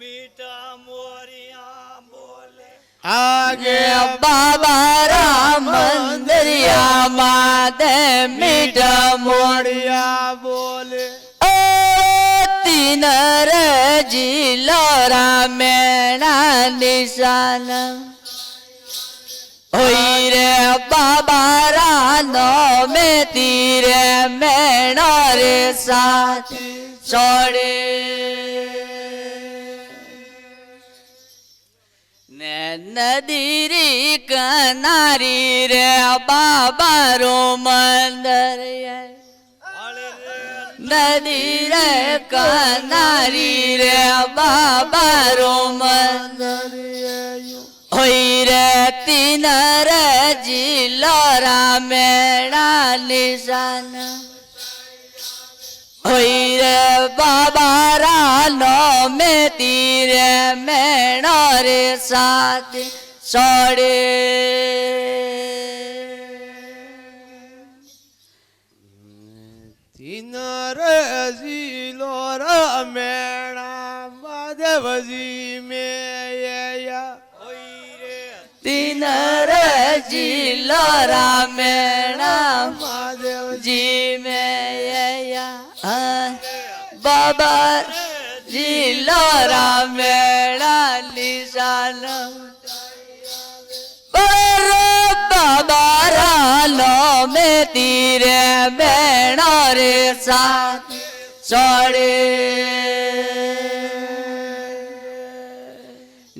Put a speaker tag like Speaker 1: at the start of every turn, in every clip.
Speaker 1: મીઠા મોરિયા બોલે
Speaker 2: આગે બાબા રામ મંદિરિયા માતે મીઠા મોડિયા બોલે તીનર જીલો રામેણા નિશાન હોઈ રે બાબા રાનો મેં તીરે મેણો રે સાથ છોડે ને નદી રી કનારી રે બાબા રો મંદર નદી રે કનારી રે બાબા રો મંદર હોઈ રે તીનર જીલો રામેણા નિશાન હોઈ રે બાબા રાનો મેં તીરે મેણો રે સાથ છોડે
Speaker 3: તીનર જીલો રામેણા માધવજી મેયા
Speaker 2: તીનર જીલો રામેણા માધવજી મેયા બાબા જીલો રામેણા નિશાન બાબા રાનો મેં તીરે મેણો રે સાથ છોડે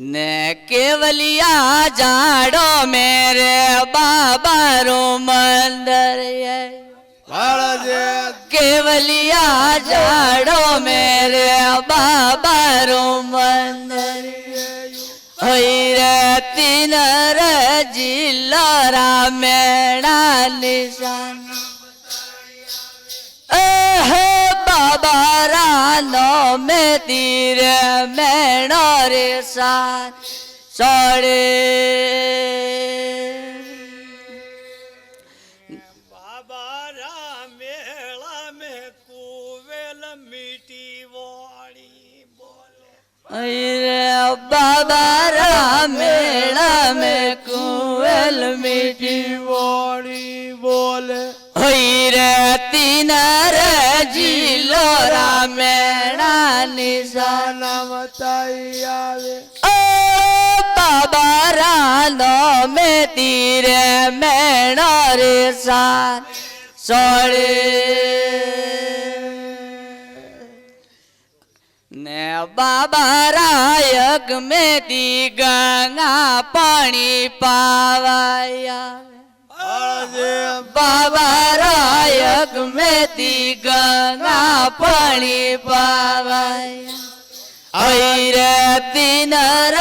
Speaker 2: ને કેવલિયા જાડો મેરે બાબા રો મંદર કેવલિયા જાડો મેરે બાબા રો મંદર હોઈ રે તીનર જીલો રામેણા નિશાન બાબા રાનો મેં તીરે મેણો રે સાથ છોડે
Speaker 1: બાબા રામેળા મે કુવેલ મીઠી વાળી બોલે
Speaker 2: રે બાબા રામેળા મેં કુવેલ મીઠી
Speaker 3: વાળી બોલે
Speaker 2: હોઈ રે તીનર જીલો રામેણા નિશાન
Speaker 3: મતાઈ આવે
Speaker 2: બાબા રાનો મેં તીરે મેણો રે સાથ છોડે ને બાબા રાયક મેં તી ગંગા પાણી પાવાયા બાબા રાયક મેં તી ગંગા પાણી પાવાયા હોઈ રે તીનર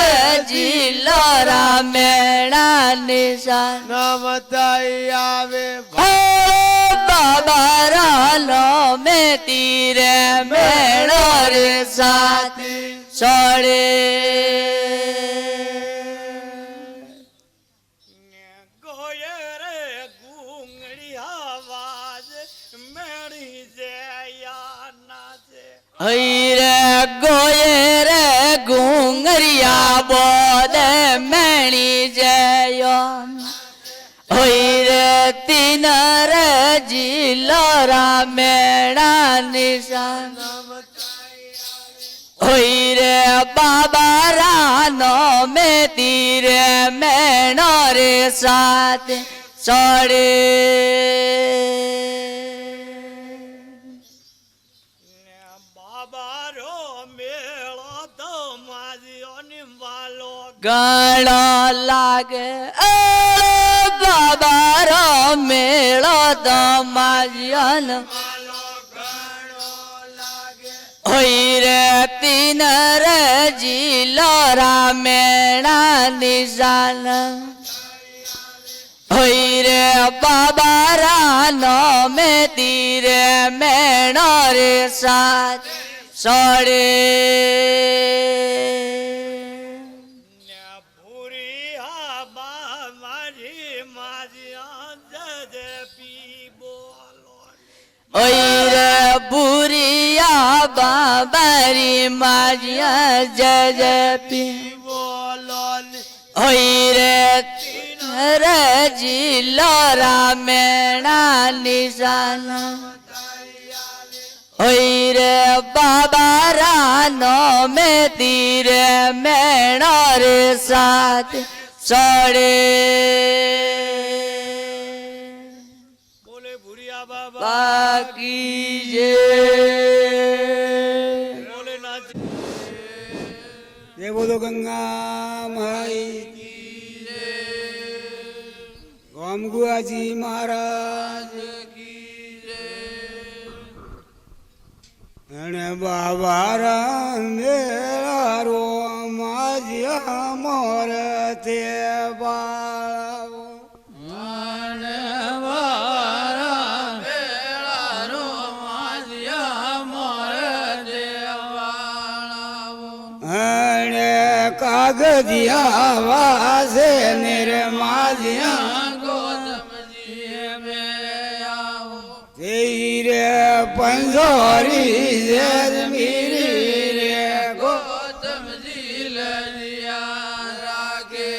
Speaker 2: જીલો રામેણા નિશાન
Speaker 3: મતાઈ આવે
Speaker 2: બાબા રાનો મેં તીરે મેણો રે સાથ છોડે
Speaker 1: ગોયરે ગુંગળી આવાજ મેળી જયા નાચે
Speaker 2: હોઈ રે ગોયે રે ગુંગરિયા બોલે મેણી જયો હોઈ રે તીનર જીલો રામેણા નિશાન હોઈ રે બાબા રાનો મેં તીરે મેણો રે સાથ છોડે
Speaker 1: બાબા રો મેળો તો માજીઓની વાલો
Speaker 2: ગણો લાગે બાબા રો મેળો તો માજન હોઈ રે તીનર જીલો રામેણા નિશાન હોઈ રે બાબા રાનો મેં તીરે મેણો રે સાથ છોડે
Speaker 1: ભૂરી આબા મારી માજી પી બોલો
Speaker 2: ઓય રે ભૂરિયા બાબારી માજિયા જય જય પી
Speaker 3: બોલો ને
Speaker 2: હોય રે જિલ્લો રામેણા નિશાન હોય રે બાબા રાનો મે તીરે મેણો રે સાથ સોડે
Speaker 1: બોલે ભુરિયા બાબા
Speaker 2: બાકી જે
Speaker 1: બોલે નાચ
Speaker 4: જય બોલો ગંગા માઈ રામ ગુઆજી મહારાજ અને બાબા રામેળારો માજ્યા મોર તે બાળાવો અને કાગદિયા વાસે નિર્માજ્યા રે પંજોરી જમીરી રે ગોતમજી લજિયા રાગે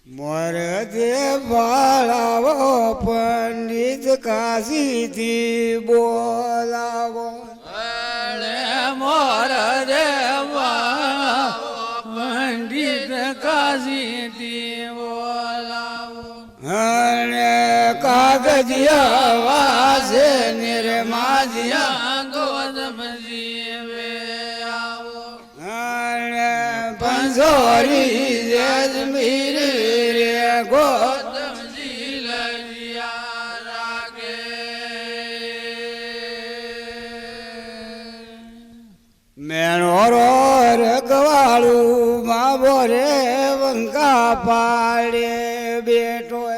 Speaker 4: મોર દે બાળાવો પંડિત કાશીથી બોલાવો મોર દે પંડિત કાશીથી બોલાવો અને કાગજિયા વાસે નિર્માજિયા ગોદમજી આવો અને પંજોરી જજમીરી રે ગોતમજી લજિયા રાગે મેણો રગવાળું માવો રે વંકા પાડે બેઠો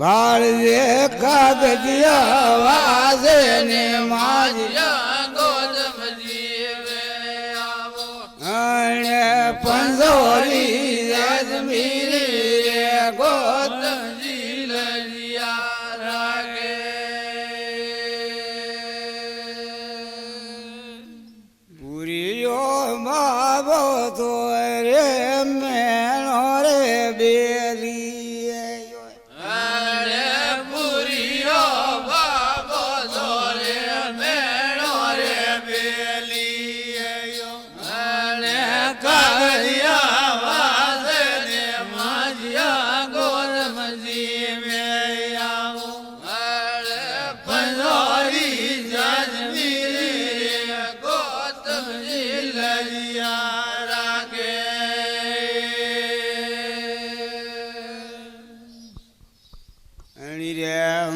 Speaker 4: વાળ રે કાગદિયા વાસે ને માજિયા ગોદમજી આવો અને પંજોરી જજમીરી રે ગોતમજી લજિયા રાગે પુરીયો માવો તો રે મેણો રે બેલી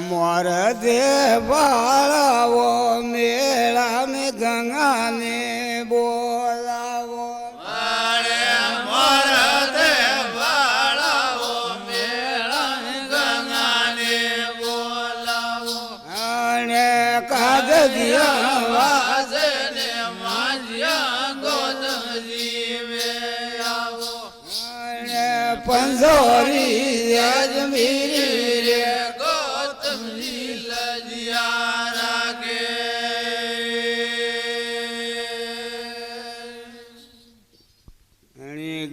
Speaker 4: મોર દે બાળાવો મેળા મે ગંગા ને બોલાવો મોર દે બાળાવો મેળા મે ગંગા ને બોલાવો અને કાગદિયા વાસે ને માજિયા ગોદમજી મે આવો અને પંજોરી જજમીરી રે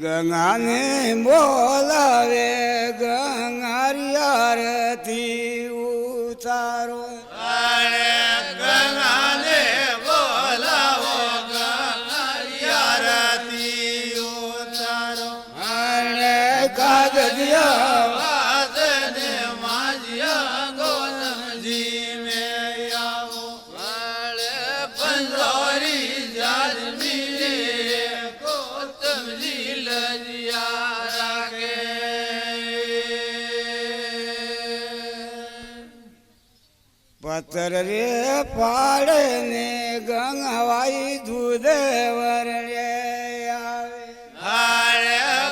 Speaker 4: ગંગા ને બોલાવે ગંગારી આરતી ઉતારો ગંગા ને બોલાવો ગંગારી આરતી ઉતારો અને કાગદિયા વાસે ને માજિયા ગોદમજી મે આવો પંજોરી જજમીરી ગોતમજી લજિયા રાગે પથ્થર રે પાડે ને ગંગાવાઈ દૂધ વરણે આવે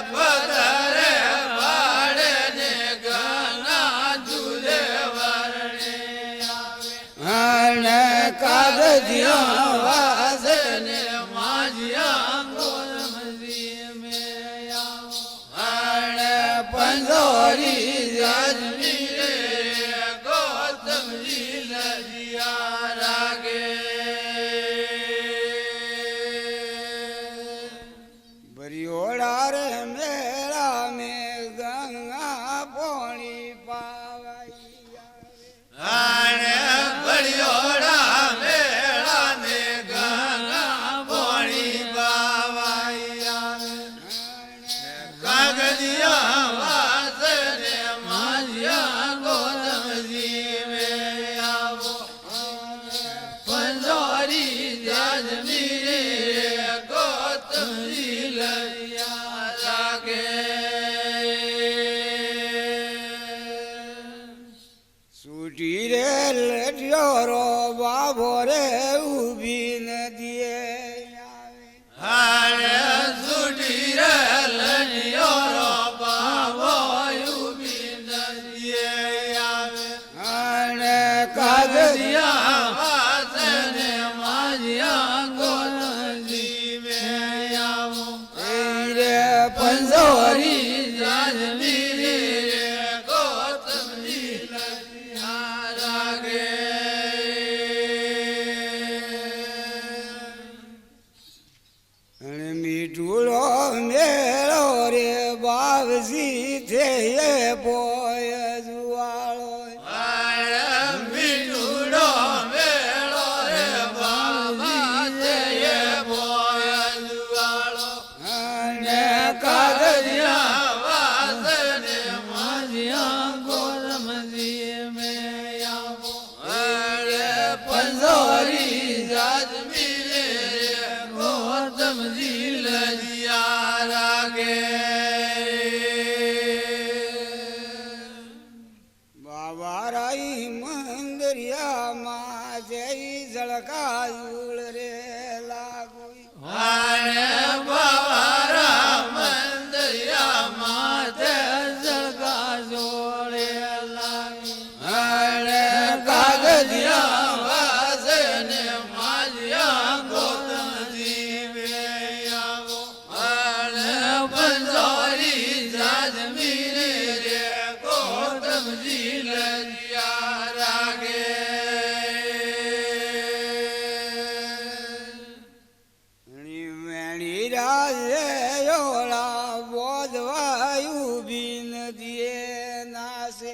Speaker 4: પથ્થર રે પાડે ને ગંગા દૂધ વરણે આવે અને કાગદિયા વાસે ને માજિયા पंजोरी अजमीरे गौतमजी लजिया रागे
Speaker 3: बरियोड़ा रे मेरा में गंगा पानी पावैया
Speaker 4: आने बड़ियोड़ा मेला ने गंगा पानी बावाइया कागजिया वासने माजिया गौतमजी में आवो पंजोरी अजमीरे गौतमजी लजिया रागे
Speaker 3: सूटी रे लटियोरो बाबो रे उभी नदिए
Speaker 4: हारे सुटी रे लनियो रो बाबो युबी नदिए आवे
Speaker 3: आने कागजिया
Speaker 4: कागजिया वासने माजिया गौतमजी में आवो
Speaker 3: रे
Speaker 4: पंजोरी
Speaker 3: पंजोरी
Speaker 4: अजमीरे गौतमजी लजिया रागे
Speaker 3: मीठूड़ो मेलो रे बाबजी थे ये बोय जुआलो
Speaker 4: मीठूड़ो मेलो रे बाबा ये बोय जुआलो
Speaker 3: आने कागजिया
Speaker 4: वासने माजिया गौतमजी में आवो पंजोरी अजमीरे गौतमजी लजिया रागे
Speaker 3: बाबा राई मंदिरिया माजे जड़का जुड़ रे लागुई
Speaker 4: आने बाबारा मंदिरिया माते जड़का जोड़े लागी
Speaker 3: आने
Speaker 4: कागजिया
Speaker 3: कागजिया
Speaker 4: वासने माजिया गौतमजी में आवो आने पंजोरी अजमीरे रे गौतमजी लजिया रागे
Speaker 3: वेणी राजे योला बोधवायु बिन दिए नासे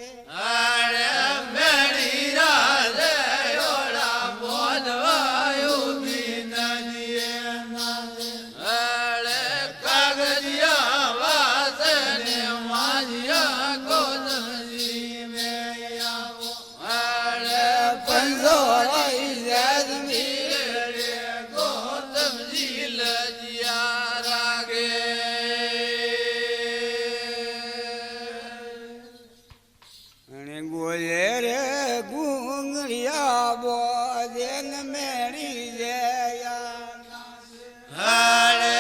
Speaker 4: आरे मेरी राजे योड़ा बोधवायु भी नदिए नाचे आरे कागजिया वासने माजिया गौतमजी में आवो आरे पंजोरी अजमीरे रे गौतमजी लजिया रागे
Speaker 3: અને ગોલે રે ગુંગળિયા બોદેન મેળી જયા
Speaker 4: હારે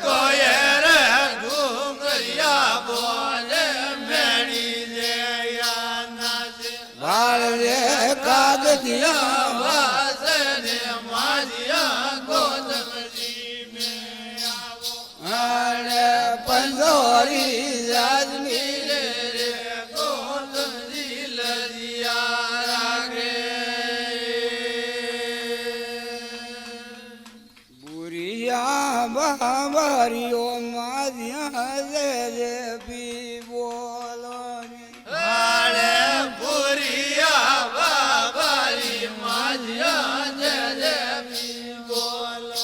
Speaker 4: કોયે રે ઘુંઘરિયા બોલે મેળી જયા નાચે
Speaker 3: ભાળ રે કાગદિયા
Speaker 4: વાસને માજિયા ગૌતમજી में आवो
Speaker 3: અને પંજોરી રાજમીરે
Speaker 4: रे गौतमजी लजिया रागे
Speaker 3: બુરિયા બાબરિયો માધ્યા જે પી બોલો
Speaker 4: हारे पुरिया बाबारी माजिया जय भी बोलो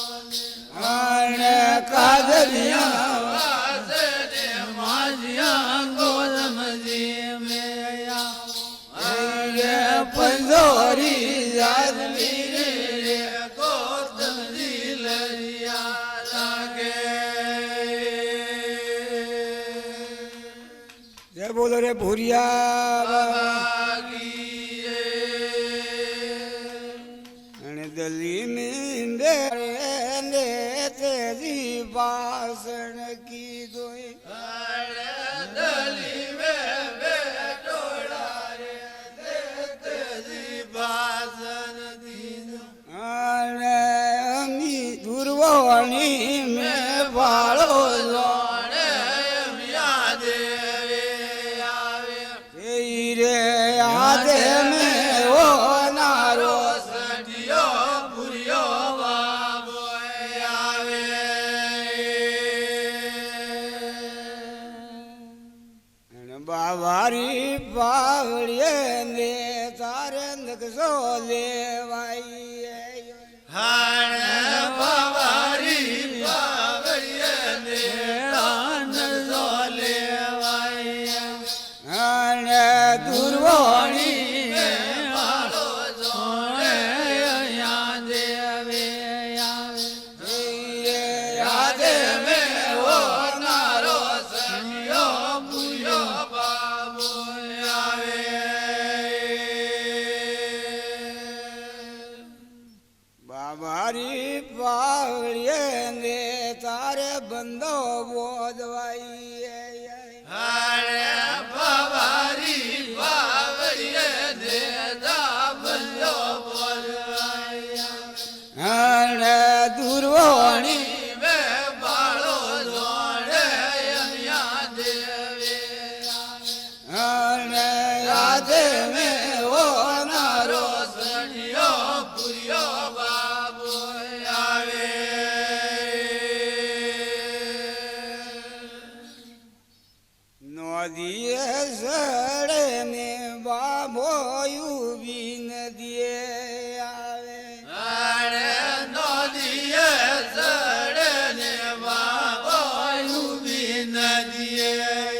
Speaker 3: અને કાગદિયા
Speaker 4: वासने माजिया गौतमजी में आवो
Speaker 3: રે પંજોરી રાજમીરે
Speaker 4: रे गौतमजी लजिया रागे
Speaker 3: જય બોલો રે ભૂરિયા અને દલી મીંડે ને તેજી ભાષણ કીધો
Speaker 4: दली में बेटोड़ा रे तेजी भाषण दीनो
Speaker 3: અને અમી દુર્વાણી મેં ભાળો
Speaker 4: सोने मिया देवे आवे
Speaker 3: બાવારી પાવડીએ ને તારે નકશો લેવાઈ
Speaker 4: હાણે બાવારી બાવળીએ ને નકશો લેવાય
Speaker 3: અને દુર્વાણી બાવારી પાવડીએ ને તારે બંધો બોધવાઈ
Speaker 4: હાણે બાવારી બાવળીએ ને બંધો બોલવાય
Speaker 3: અને દુર્વાણી
Speaker 4: મે બાળો જોડે અહીંયા દેવે
Speaker 3: અને યાદે મે ઓનારો
Speaker 4: સણિયો પુરિયો બાબુ આવે
Speaker 3: નદીએ સડે ને બાબોયું બી નદીએ આવે
Speaker 4: હાણે નદીએ સડે ને બાબો ઉભી નદીએ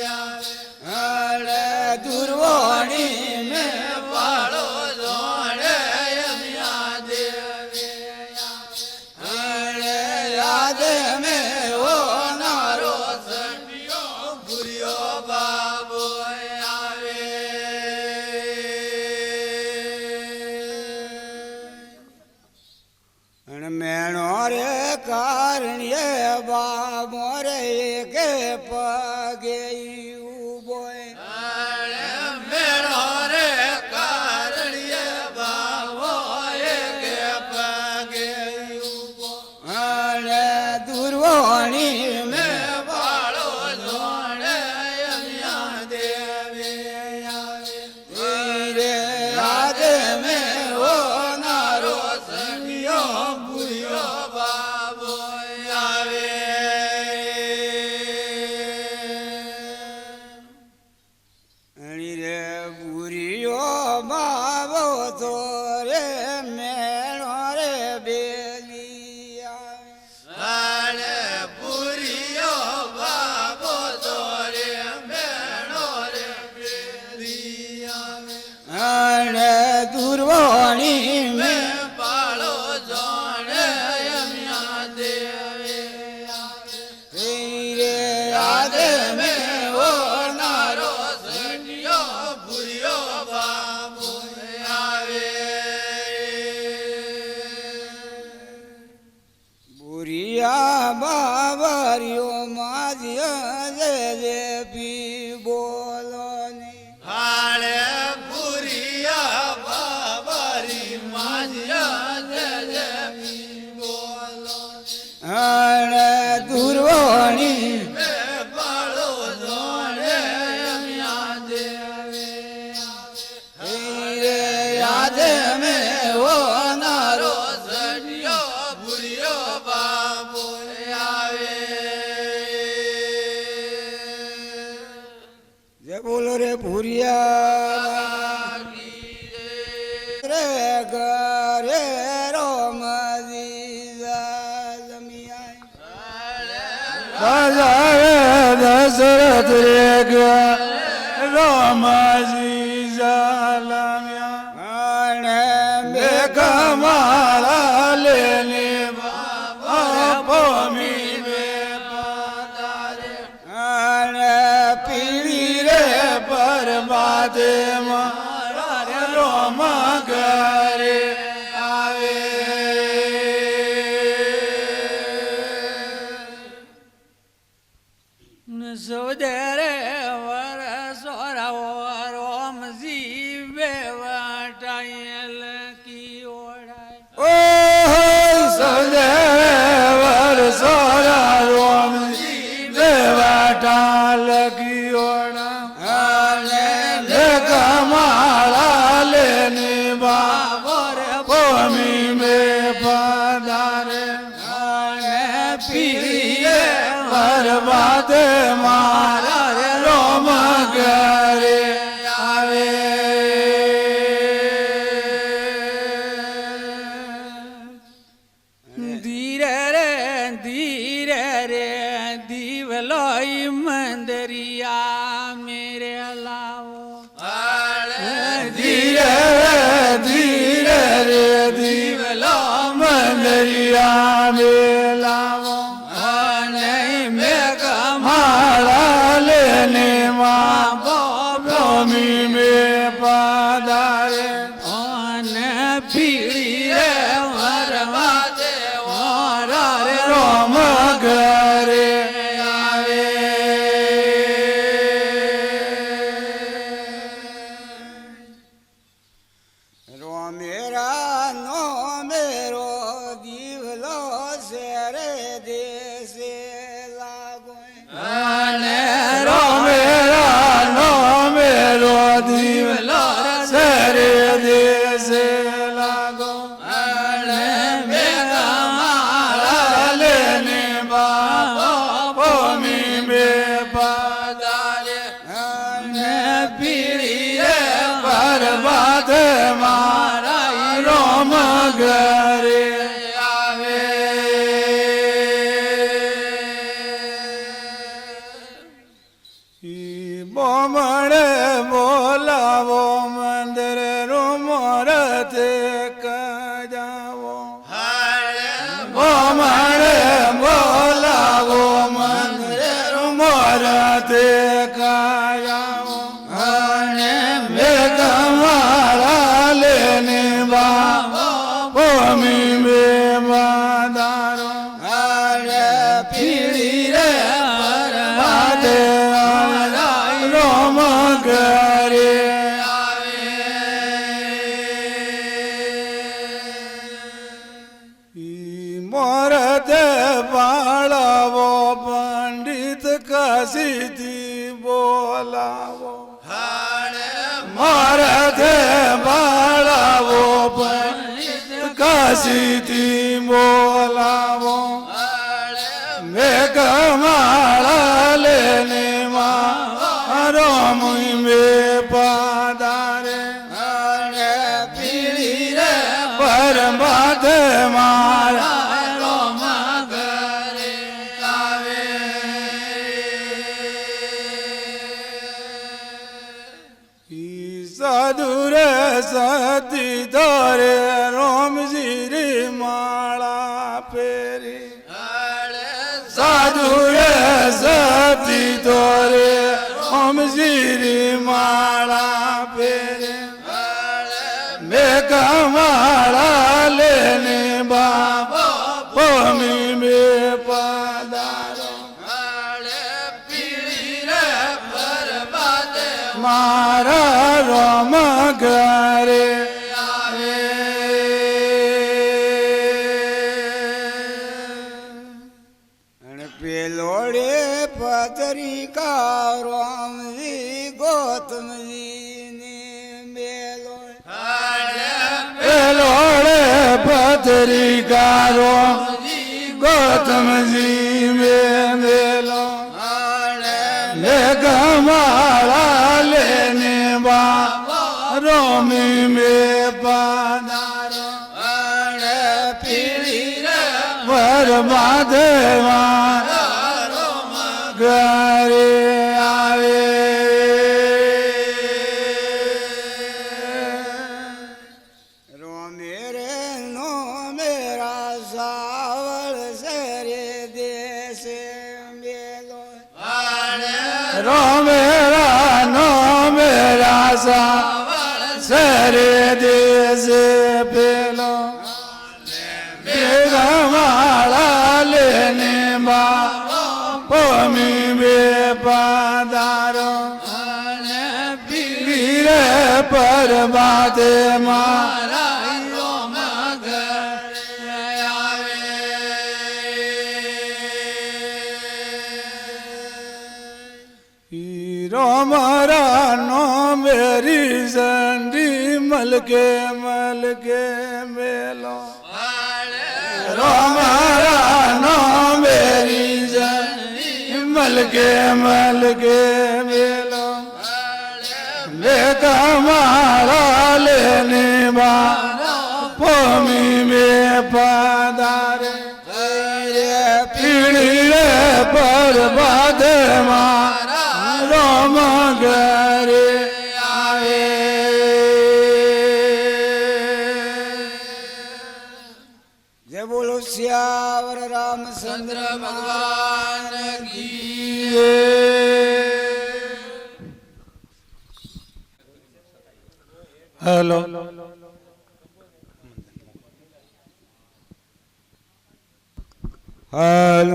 Speaker 4: આવે
Speaker 3: અને દુર્વાણી મે
Speaker 4: બાળો જોડે અહીંયા દેવે
Speaker 3: અને યાદે મે ઓનારો
Speaker 4: સણિયો પુરિયો બાબુ આવે
Speaker 3: અને મેણો રે કારણીએ બાબો રે કે પગે ઉભો
Speaker 4: હાણે મેળો રે કારણીએ બાવો કે પગે ઉભો
Speaker 3: અને દુર્વાણી મે
Speaker 4: બાળો જોડે અહીંયા દેવે આવે
Speaker 3: રે યાદે મે ઓનારો
Speaker 4: સણિયો પુરિયો બાબો આવે
Speaker 3: અણી રે બુરીયો બાબો તો રે મેણો રે બેલી આવે
Speaker 4: હાણે પુરિયો બાબો તો રે મેણો રે પેલી આવે
Speaker 3: અને દુર્વાણી મે
Speaker 4: બાળો જોડે અહીંયા દેવે આવે
Speaker 3: રે યાદે મે ઓનારો
Speaker 4: સણિયો પુરિયો બાબુ આવે
Speaker 3: બુરિયા બાબરિયો માજ્યા જે પી બોલો ને
Speaker 4: હાણે પુરિયા બાબરી માજ્યા જય બોલો
Speaker 3: અને દુર્વાણી
Speaker 4: મે બાળો જોડે અહીંયા દેવે
Speaker 3: રે યાદે મે ઓનારો
Speaker 4: સણિયો પુરિયો બાબુ આવે
Speaker 3: જે બોલો રે ભૂરિયા રે ગરે રોમજી દશરથ રે
Speaker 1: રામાજી ઝાલમ્યા
Speaker 3: અને મેઘ
Speaker 1: મારા લેને ભૂમિ મે
Speaker 3: અને પીળી રે
Speaker 1: પરમાતે મારા રોમ ઘરે આવે
Speaker 2: સુધરે વર સોરાવો રોમજી બે વાટાયેલ કી ઓઢાય
Speaker 3: ઓ
Speaker 1: સદેવર સોરા રોમ દેવાટા લગીઓણા
Speaker 3: અને
Speaker 1: લેખ મારા લેને બાબર ભૂમિ મે પધારે
Speaker 3: અને
Speaker 1: પીરીએ બરબાદ મારા રોમ ગયા
Speaker 2: લઈ મંદરિયા મેરે લાવો
Speaker 1: ધીરે ધીરે રે દીવલો મંદરિયા મેલાવો
Speaker 2: અને મેઘ
Speaker 1: માળા લેને માં ભૂમિ મે પધારે
Speaker 2: અને પીળી રે વરવા દેવા રે
Speaker 1: રોમ ઘરે આવે
Speaker 3: રોમેરા નો મેરો દીવલો શેરે દેશે લાગો
Speaker 2: અને
Speaker 1: રોમેરા નો મેરો દીવલો સરે દેશે લાગો
Speaker 2: અને મેઘ
Speaker 1: માળા લેને બાબો ભૂમિ મે પધારે
Speaker 2: અને પીળી રે
Speaker 1: બરબાદ મારા રોમ ઘરે આવે ઈ બોમડે બોલાવો મંદિર રૂમરતે કજાવો બોમડે બોલાવો મંદિર રૂમરતે કજાવો
Speaker 2: અને
Speaker 1: મેઘ માળા લેને બાબો ભૂમિ મે પધારો
Speaker 3: અને
Speaker 1: પીળી રે વાદે રોમ ઘરે ઈ મોરતે પાળાવો પંડિત કાશીથી બોલાવો મોરતે પાળાવો પંડિત કાશીથી બોલાવો મેઘ માળા લેને મારો મે પધારે
Speaker 3: અને પીળી રે
Speaker 1: પરમાદ મારા
Speaker 2: રોમ ઘરે આવે
Speaker 1: ઈ સાધુ રે સતી ધરે રોમજી રે માળા પેરી સાધુ રે સતી ધરે રોમજી રે માળા પેરે મેઘ માળા લેને બાબો ભૂમિ મે પધારો મારા રોમ ઘરે આવે
Speaker 3: અને પેલોડે પત્રિકા રોમજી ગોતમજી ને મેલો
Speaker 1: પેલોડે પત્રિકારો ગૌતમજી મે મેલો મેઘ માળા લેને બાબો મે પધારો
Speaker 3: અને પીળી રે
Speaker 1: બરબાદ ઘરે આવે
Speaker 3: રોમેરે નો મેરા સાવળ સરે દેશે મેલો
Speaker 1: રોમેરા નો મેરા સા સરે દેશે પેલો મેઘ માળા લેને બાબો ભૂમિ મે પધારો
Speaker 2: અને
Speaker 1: પીળી રે પરબાદે
Speaker 2: મારા રોમ ઘરે આવે
Speaker 1: રોમરા નો મેરી સંડી મલકે મલકે મેલો રોમરા નો મેરી સંડી મલકે મલકે મેલો મેઘ માળા લેને બાબો ભૂમિ મે પધારે પીળી રે પરબાદ મારો મગરે આવે
Speaker 3: જય બોલો શ્યાવર રામચંદ્ર
Speaker 2: ભગવાન કી
Speaker 1: હેલો
Speaker 3: હાલ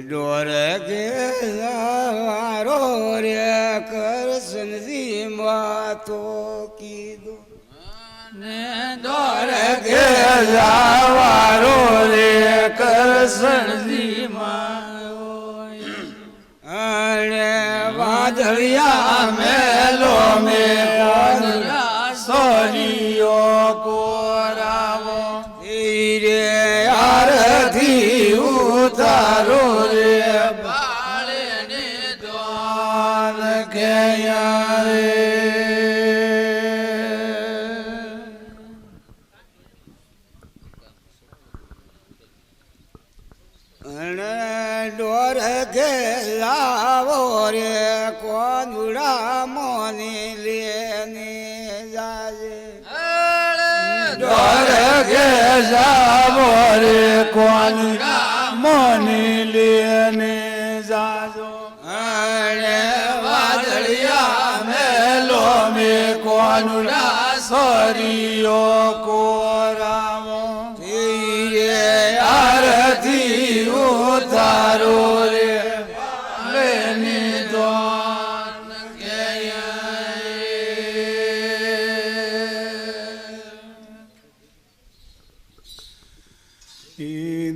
Speaker 3: ડોર કે વારો રે કરશનજી માતો કીધું
Speaker 2: ને દોર
Speaker 1: કે જાવારો રે કરશનજી મારો
Speaker 3: અને વાદળિયા
Speaker 1: મેલો મે
Speaker 2: વાદળા
Speaker 1: સોરીઓ કોરાવો
Speaker 3: ધીરે
Speaker 1: આરતી ઉતારો રે
Speaker 2: બાળે ને
Speaker 1: બાલ કે યારે
Speaker 3: અને ડોર કે લાવો રે કોનુડા મોની લેને જાજે
Speaker 1: ડોર કે જાવો રે કોન મોની લેને જાજો
Speaker 3: અને
Speaker 1: વાદળિયા મેલો મે કોનુડા સોરીઓ કોરાવો
Speaker 3: ધીરે
Speaker 1: આરતી ઉતારો રે લેની દોન કે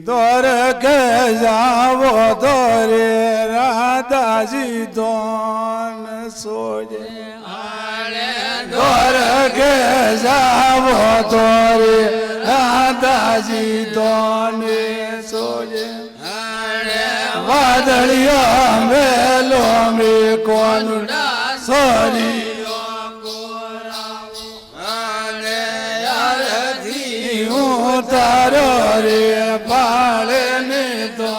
Speaker 1: દોર કે જાવો દોરે રાધાજી દોન સોજે દોર કે જાવો દોરે રાધાજી દોન સોજે વાદળિયા મેલો મે કોનું સોરી
Speaker 3: અને આરતી
Speaker 1: ઉતારો રે પાળે ને તો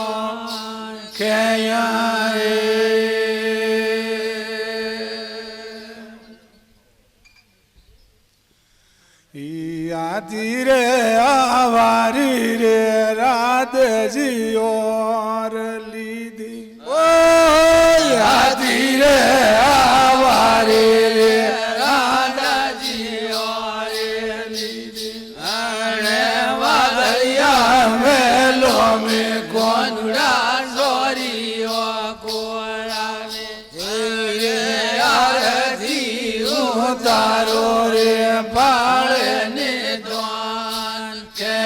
Speaker 1: આતી રે આવારી રે રાધજી ઓર લીધી ઓ આતી રે આવારી રે રાધાજી ઓર લીધી
Speaker 3: અને
Speaker 1: વાદળિયા મેલો મે કોનુડા
Speaker 2: સોરીઓ કોરાવે
Speaker 3: ધીરે
Speaker 1: આરતી ઉતારો રે પાળે
Speaker 2: ને દોન
Speaker 1: કે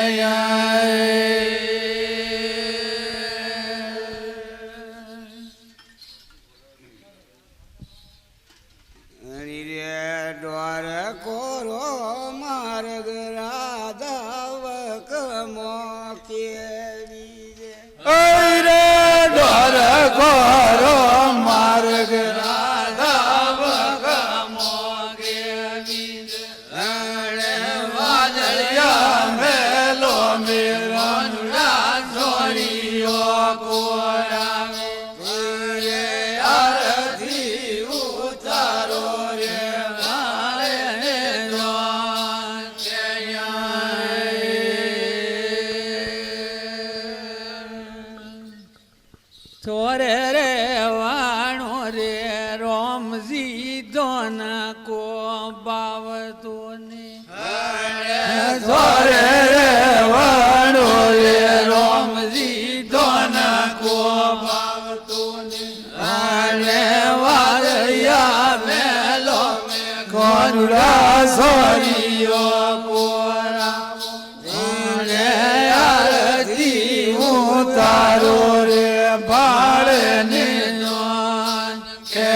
Speaker 3: રે ડોર કોરો માર્ગ રાધાવક મોકેવી
Speaker 1: રે ડોર કોરો માર્ગ રાધા
Speaker 2: મોગે બીજ
Speaker 3: અને
Speaker 1: વાદળિયા મેલો મેરા
Speaker 2: કોનુડા સોરીઓ કોરાવે
Speaker 3: ધીરે
Speaker 1: આરતી ઉતારો રે
Speaker 2: બાળે ને દોન છોરે રે વાણો રે રોમજી દોના કો બાવતો ને
Speaker 1: ધોરે રે વાણો રે રોમજી દોના કો ભાવતો ને
Speaker 2: અને વાદળિયા મેલો મે
Speaker 1: કોનુડા સોરીઓ કોરાવો
Speaker 2: અને
Speaker 1: આરતી ઉતારો રે ભાળે ને
Speaker 2: દોન
Speaker 1: કે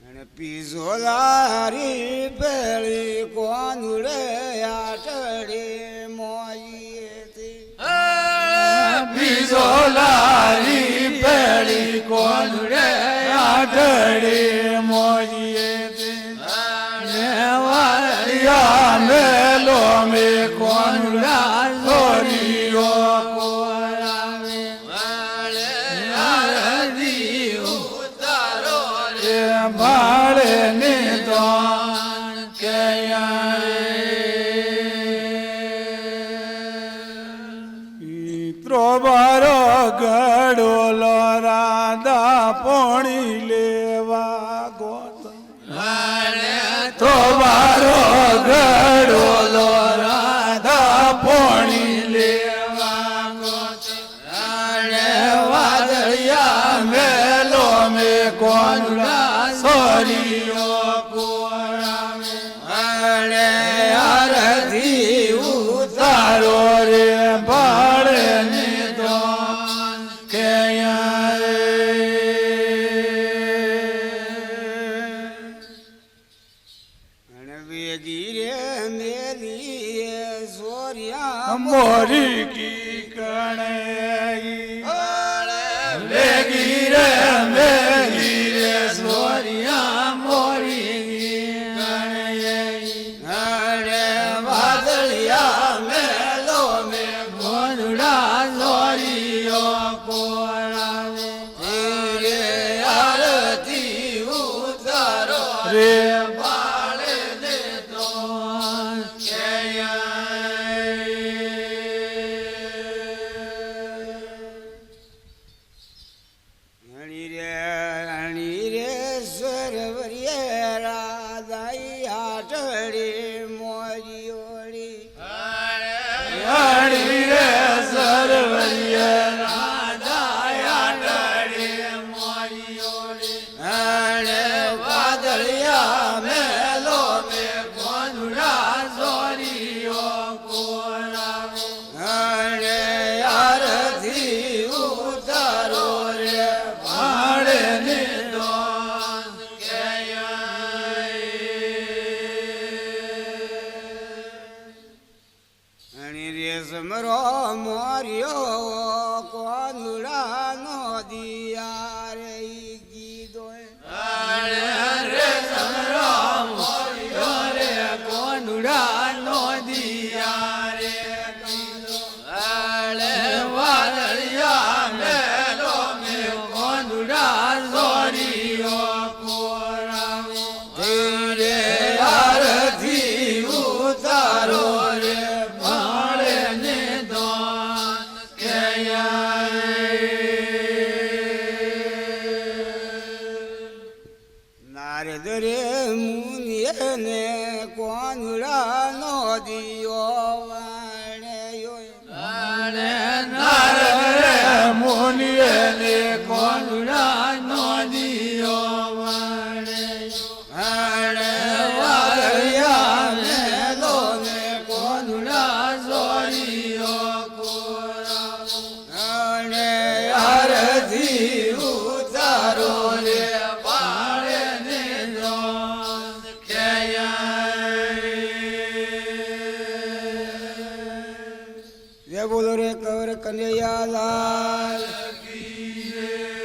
Speaker 3: અને પીઝોલારી પેળી કોનુડે આટડી મોઈ
Speaker 1: બીજો લારી પેડી કોનુડે આઠડે મોજીએ
Speaker 2: ને વાદળિયા
Speaker 1: મે કોનુડા સોરીઓ
Speaker 2: કોરાવે
Speaker 4: વાળે આરતી ઉતારો રે
Speaker 1: ભાળે ને તો ત્રોબારો ગડોલો રાધા પોણી લેવા ગોત
Speaker 4: વાળે
Speaker 1: ત્રોબારો ગડોલો રાધા પોણી લેવા ગોત વાદળિયા મેલો મે કોનુડા સોરીઓ કોરાવે
Speaker 3: વાળે આરતી
Speaker 1: તારો રે ભાળે ને તો કે
Speaker 3: વેગી રે મેલી સોરિયા
Speaker 1: મોરી કી કણે વેગી રે મેલી રે સોરિયા મોરી કણે
Speaker 3: અરે વાદળિયા મેલો મે
Speaker 1: કોનુડા સોરીઓ કોરાવે
Speaker 3: રે આરતી ઉતારો
Speaker 1: રે
Speaker 3: હણી રે સરવરીએ રાધાઈ આટડી મોરી ઓળી
Speaker 1: હણી રે સરવૈય રાધાયાટડે મોરિયોડે
Speaker 3: અરે વાદળિયા મેલો મે
Speaker 1: કોનુડા સોરીઓ કોરાવે
Speaker 3: અરે આરતી ઉતારો રે
Speaker 1: ભાળે ને તો
Speaker 3: હણી રે સમરો મોર્યો કોનુડા નો દિયા રે ગીધો
Speaker 1: કોનુડા નો દિયા રે વાદળિયા મેલો મે કોનુડા સોરીઓ કોરાવે
Speaker 3: ધીરે આરતી ઉતારો રે
Speaker 1: ભાળે ને તો કે
Speaker 3: નારદ રે મુનિએ ને કોનુડા નો દિયો વાણ્યો
Speaker 1: નારદ રે મુનિએ ને કોનુડા નો દિયો વણે
Speaker 3: અરે વાદળિયા મેલો મે
Speaker 1: કોનુડા સોરીઓ કોરાવે
Speaker 3: અને આરતી ઉતારો રે
Speaker 1: ભાળે ને તો કે
Speaker 3: જય બોલો રે કવર કનૈયા લાલ
Speaker 1: કી રે